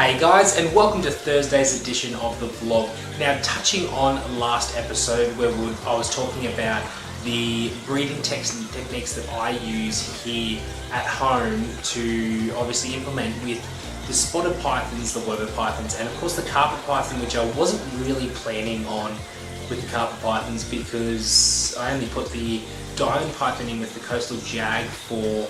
Hey guys, and welcome to Thursday's edition of the vlog. Now, touching on last episode where I was talking about the breeding techniques that I use here at home to obviously implement with the spotted pythons, the Weber pythons, and of course the carpet python, which I wasn't really planning on with the carpet pythons because I only put the diamond python in with the coastal jag for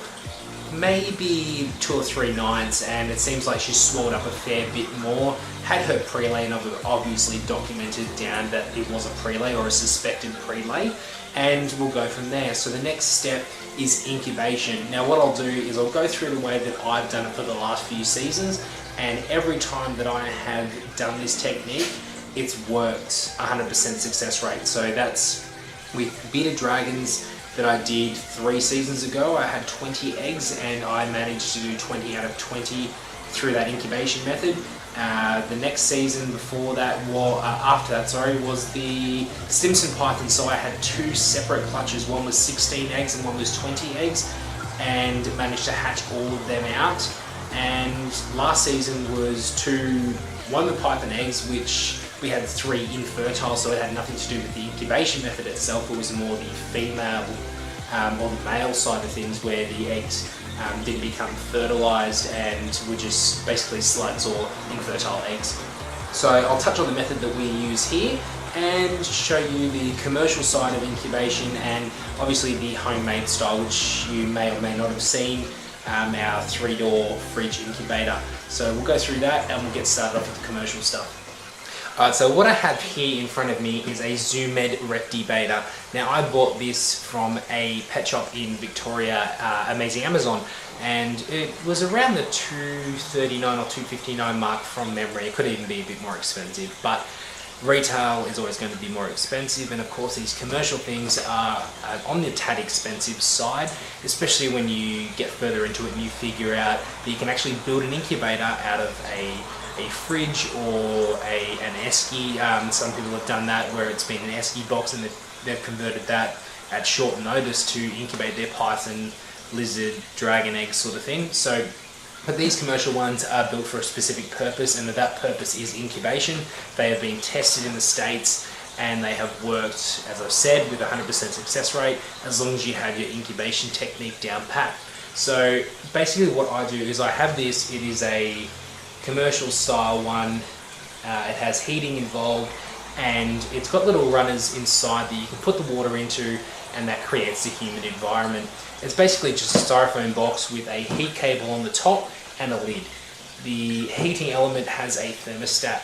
maybe 2 or 3 nights, and it seems like she swelled up a fair bit more. Had her prelay, and I've obviously documented down that it was a prelay or a suspected prelay, and we'll go from there. So the next step is incubation. Now what I'll do is I'll go through the way that I've done it for the last few seasons, and every time that I have done this technique, it's worked 100% success rate. So that's with bearded dragons that I did 3 seasons ago. I had 20 eggs and I managed to do 20 out of 20 through that incubation method. The next season before that, after that, was the Simpson python. So I had 2 separate clutches. One was 16 eggs and one was 20 eggs, and managed to hatch all of them out. And last season was 2 Weber python eggs, which we had 3 infertile, so it had nothing to do with the incubation method itself. It was more the female or the male side of things, where the eggs didn't become fertilized and were just basically slugs or infertile eggs. So I'll touch on the method that we use here and show you the commercial side of incubation and obviously the homemade style, which you may or may not have seen, our 3-door fridge incubator. So we'll go through that and we'll get started off with the commercial stuff. Alright, so what I have here in front of me is a Zoomed Reptile. Now I bought this from a pet shop in Victoria, Amazing Amazon, and it was around the $239 or $259 mark from memory. It could even be a bit more expensive, but retail is always going to be more expensive, and of course these commercial things are on the tad expensive side, especially when you get further into it and you figure out that you can actually build an incubator out of a fridge or an esky. Some people have done that where it's been an esky box and they've converted that at short notice to incubate their python, lizard, dragon eggs sort of thing. So, but these commercial ones are built for a specific purpose, and that purpose is incubation. They have been tested in the States and they have worked, as I've said, with 100% success rate as long as you have your incubation technique down pat. So basically what I do is I have this, it is a commercial style one. It has heating involved, and it's got little runners inside that you can put the water into, and that creates the humid environment. It's basically just a styrofoam box with a heat cable on the top and a lid. The heating element has a thermostat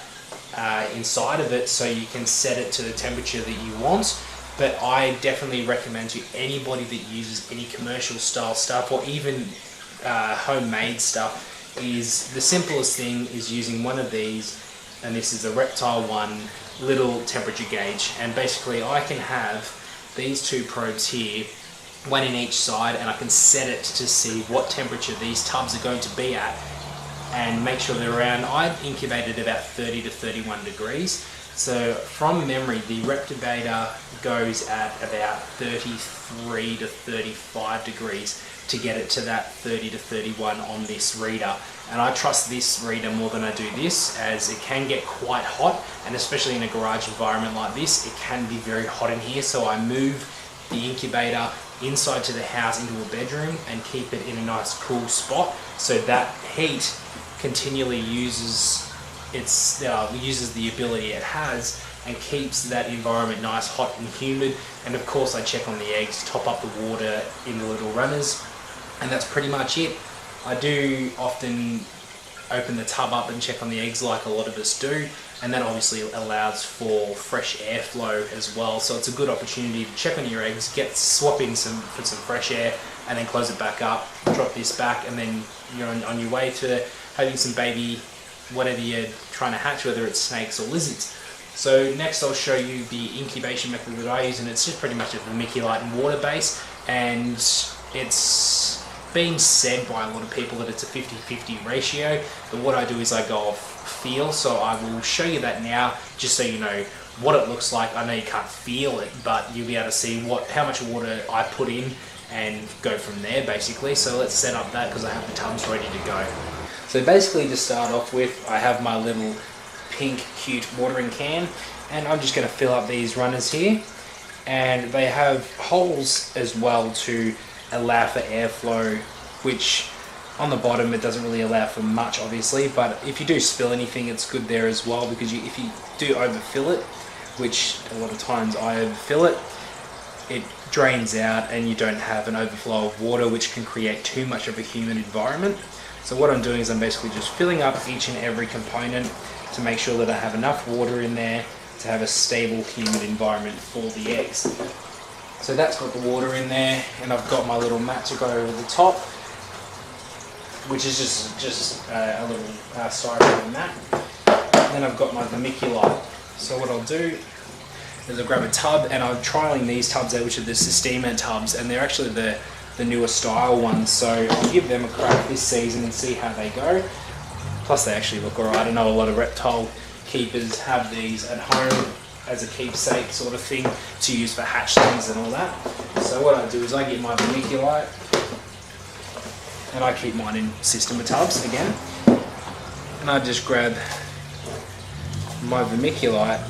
inside of it, so you can set it to the temperature that you want. But I definitely recommend to anybody that uses any commercial style stuff or even homemade stuff, is the simplest thing is using one of these, and this is a Reptile one little temperature gauge, and basically I can have these 2 probes here, one in each side, and I can set it to see what temperature these tubs are going to be at and make sure they're around. I've incubated about 30 to 31 degrees. So from memory, the Reptile goes at about 33 to 35 degrees to get it to that 30 to 31 on this reader. And I trust this reader more than I do this, as it can get quite hot, and especially in a garage environment like this, it can be very hot in here. So I move the incubator inside to the house into a bedroom and keep it in a nice cool spot, so that heat continually uses the ability it has and keeps that environment nice, hot and humid. And of course I check on the eggs, top up the water in the little runners, and that's pretty much it. I do often open the tub up and check on the eggs like a lot of us do, and that obviously allows for fresh airflow as well. So it's a good opportunity to check on your eggs, swap in for some fresh air, and then close it back up, drop this back, and then you're on your way to having some baby, whatever you're trying to hatch, whether it's snakes or lizards. So next I'll show you the incubation method that I use, and it's just pretty much a vermiculite and water base, and it's being said by a lot of people that it's a 50-50 ratio, but what I do is I go off feel. So I will show you that now, just so you know what it looks like. I know you can't feel it, but you'll be able to see how much water I put in and go from there basically. So let's set up that because I have the tubs ready to go. So basically, to start off with, I have my little pink cute watering can, and I'm just going to fill up these runners here, and they have holes as well to allow for airflow, which on the bottom it doesn't really allow for much obviously, but if you do spill anything it's good there as well, because if you do overfill it, which a lot of times I overfill it, it drains out and you don't have an overflow of water, which can create too much of a humid environment. So what I'm doing is I'm basically just filling up each and every component to make sure that I have enough water in there to have a stable humid environment for the eggs. So that's got the water in there, and I've got my little mat to go over the top, which is just a little styrofoam mat. And then I've got my vermiculite. So what I'll do is I'll grab a tub, and I'm trialing these tubs out, which are the Sistema tubs, and they're actually the newer style ones. So I'll give them a crack this season and see how they go. Plus they actually look alright. I know a lot of reptile keepers have these at home as a keepsake sort of thing to use for hatchlings and all that. So what I do is I get my vermiculite, and I keep mine in Sistema tubs again, and I just grab my vermiculite,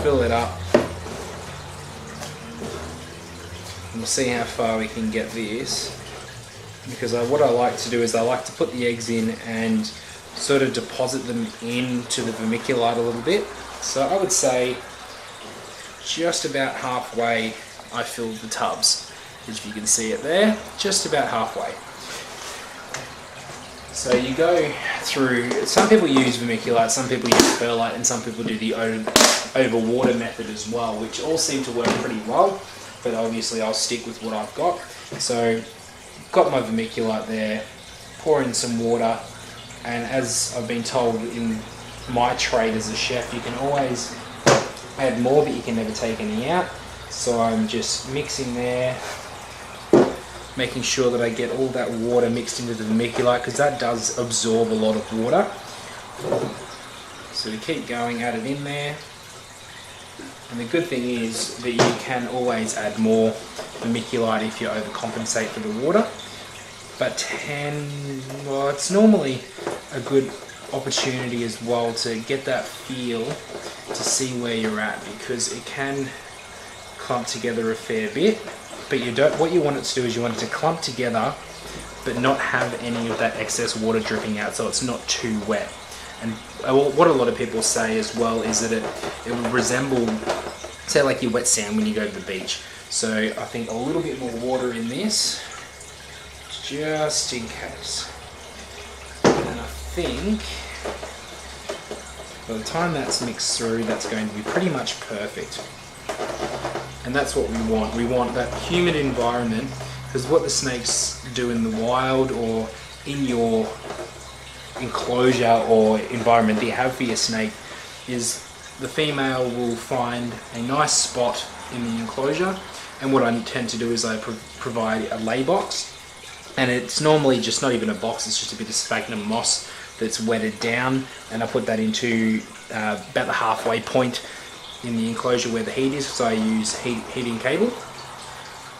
fill it up, and we'll see how far we can get this, because what I like to do is I like to put the eggs in and sort of deposit them into the vermiculite a little bit. So I would say just about halfway I filled the tubs, if you can see it there, just about halfway. So you go through, some people use vermiculite, some people use perlite, and some people do the over water method as well, which all seem to work pretty well, but obviously I'll stick with what I've got. So got my vermiculite there, pour in some water, and as I've been told in my trade as a chef, you can always add more, but you can never take any out. So I'm just mixing there, making sure that I get all that water mixed into the vermiculite, because that does absorb a lot of water. So we keep going, add it in there. And the good thing is that you can always add more vermiculite if you overcompensate for the water. But it's normally a good opportunity as well to get that feel, to see where you're at, because it can clump together a fair bit. But what you want it to do is you want it to clump together but not have any of that excess water dripping out, so it's not too wet. And what a lot of people say as well is that it will resemble, say, like your wet sand when you go to the beach. So I think a little bit more water in this, just in case. And I think by the time that's mixed through, that's going to be pretty much perfect. And that's what we want. We want that humid environment, because what the snakes do in the wild or in your enclosure or environment that you have for your snake is the female will find a nice spot in the enclosure, and what I tend to do is I provide a lay box, and it's normally just not even a box, it's just a bit of sphagnum moss that's wetted down, and I put that into about the halfway point in the enclosure where the heat is, so I use heating cable,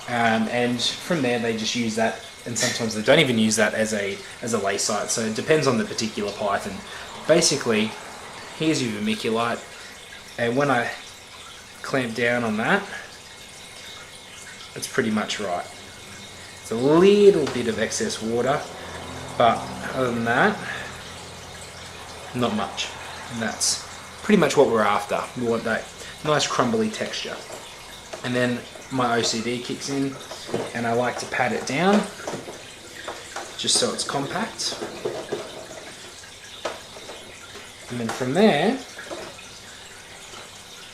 and from there they just use that, and sometimes they don't even use that as a lay site, so it depends on the particular python. Basically, here's your vermiculite, and when I clamp down on that, it's pretty much right. It's a little bit of excess water, but other than that, not much. And that's pretty much what we're after. We want that nice crumbly texture. And then my OCD kicks in, and I like to pat it down just so it's compact. And then from there,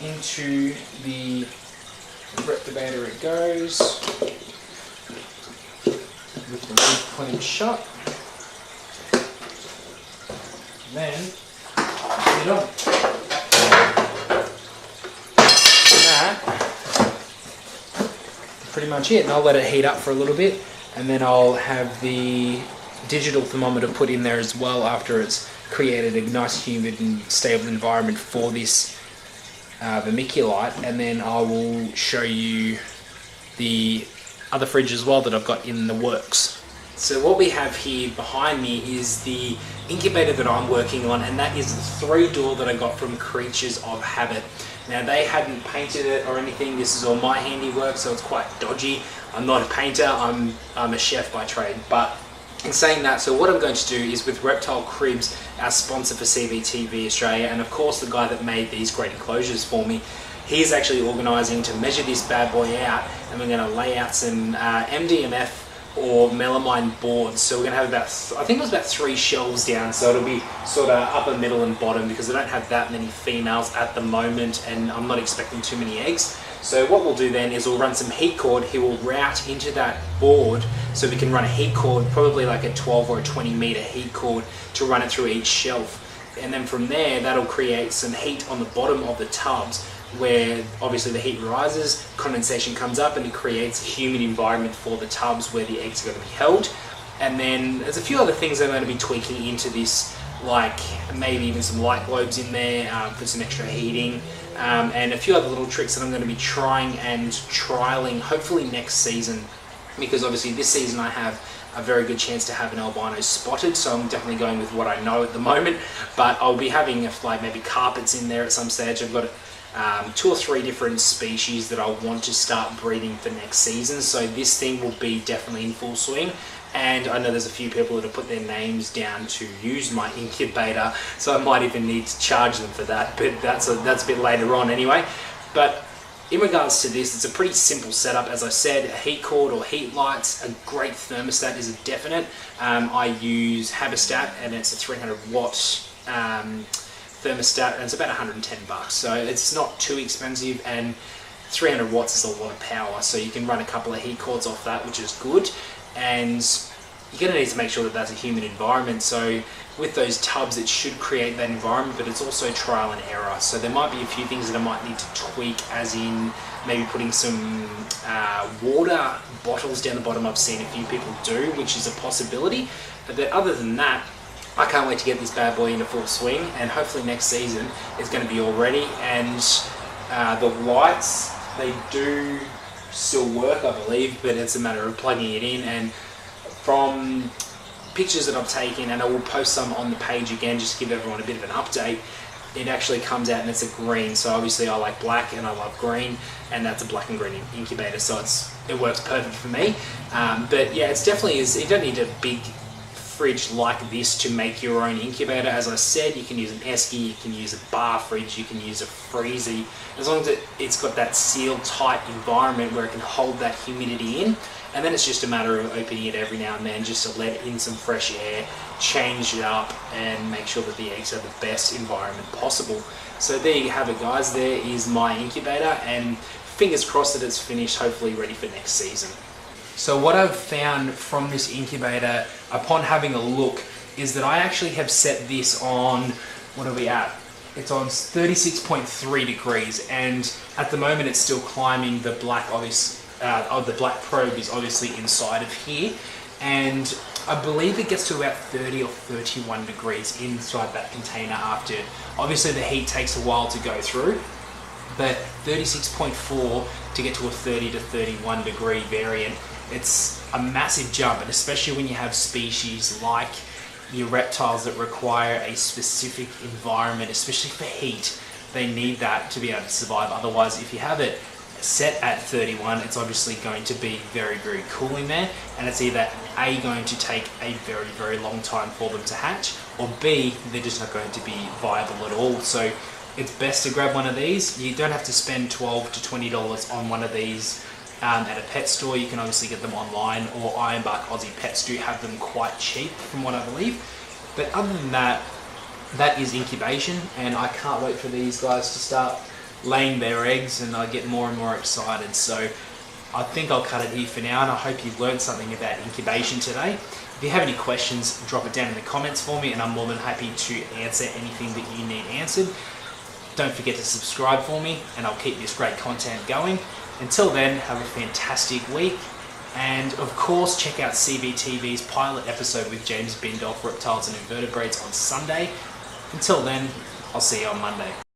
into the Reptivator it goes, with the lid clamped shut. And then put it on. Pretty much it, and I'll let it heat up for a little bit, and then I'll have the digital thermometer put in there as well after it's created a nice humid and stable environment for this vermiculite, and then I will show you the other fridge as well that I've got in the works. So what we have here behind me is the incubator that I'm working on, and that is the 3-door that I got from Creatures of Habit. Now, they hadn't painted it or anything. This is all my handiwork, so it's quite dodgy. I'm not a painter, I'm a chef by trade. But in saying that, so what I'm going to do is with Reptile Cribs, our sponsor for CBTV Australia, and of course the guy that made these great enclosures for me, he's actually organising to measure this bad boy out, and we're going to lay out some MDMF or melamine boards. So we're going to have about, I think it was about 3 shelves down, so it'll be sort of upper, middle and bottom, because I don't have that many females at the moment and I'm not expecting too many eggs. So what we'll do then is we'll run some heat cord. He will route into that board so we can run a heat cord, probably like a 12 or a 20 meter heat cord, to run it through each shelf. And then from there, that'll create some heat on the bottom of the tubs, where obviously the heat rises, condensation comes up, and it creates a humid environment for the tubs where the eggs are going to be held. And then there's a few other things I'm going to be tweaking into this, like maybe even some light globes in there for some extra heating, and a few other little tricks that I'm going to be trying and trialing hopefully next season, because obviously this season I have a very good chance to have an albino spotted, so I'm definitely going with what I know at the moment. But I'll be having like maybe carpets in there at some stage. I've got 2 or 3 different species that I want to start breeding for next season, so this thing will be definitely in full swing. And I know there's a few people that have put their names down to use my incubator, so I might even need to charge them for that, but that's a bit later on anyway. But in regards to this, it's a pretty simple setup. As I said, a heat cord or heat lights, a great thermostat is a definite. I use Habistat, and it's a 300 watt thermostat, and it's about 110 bucks, so it's not too expensive, and 300 watts is a lot of power, so you can run a couple of heat cords off that, which is good. And you're going to need to make sure that that's a humid environment, so with those tubs it should create that environment, but it's also trial and error, so there might be a few things that I might need to tweak, as in maybe putting some water bottles down the bottom. I've seen a few people do, which is a possibility, but other than that, I can't wait to get this bad boy into full swing, and hopefully next season is going to be all ready. And the lights, they do still work, I believe, but it's a matter of plugging it in. And from pictures that I've taken, and I will post some on the page again just to give everyone a bit of an update, it actually comes out and it's a green. So obviously I like black and I love green, and that's a black and green incubator, so it works perfect for me. But yeah, it's definitely you don't need a big fridge like this to make your own incubator. As I said, you can use an esky, you can use a bar fridge, you can use a freezy, as long as it's got that sealed tight environment where it can hold that humidity in. And then it's just a matter of opening it every now and then just to let in some fresh air, change it up, and make sure that the eggs are the best environment possible. So there you have it, guys. There is my incubator, and fingers crossed that it's finished, hopefully ready for next season. So what I've found from this incubator upon having a look is that I actually have set this on, what are we at? It's on 36.3 degrees, and at the moment it's still climbing. The black the black probe is obviously inside of here, and I believe it gets to about 30 or 31 degrees inside that container after. Obviously the heat takes a while to go through, but 36.4 to get to a 30 to 31 degree variant, it's a massive jump. And especially when you have species like your reptiles that require a specific environment, especially for heat, they need that to be able to survive. Otherwise, if you have it set at 31, it's obviously going to be very, very cool in there, and it's either A, going to take a very, very long time for them to hatch, or B, they're just not going to be viable at all. So it's best to grab one of these. You don't have to spend $12 to $20 on one of these at a pet store. You can obviously get them online, or Ironbark Aussie Pets do have them quite cheap from what I believe. But other than that, that is incubation, and I can't wait for these guys to start laying their eggs, and I get more and more excited. So I think I'll cut it here for now, and I hope you've learned something about incubation today. If you have any questions, drop it down in the comments for me, and I'm more than happy to answer anything that you need answered. Don't forget to subscribe for me, and I'll keep this great content going. Until then, have a fantastic week, and of course check out CBTV's pilot episode with James Bindolph, Reptiles and Invertebrates, on Sunday. Until then, I'll see you on Monday.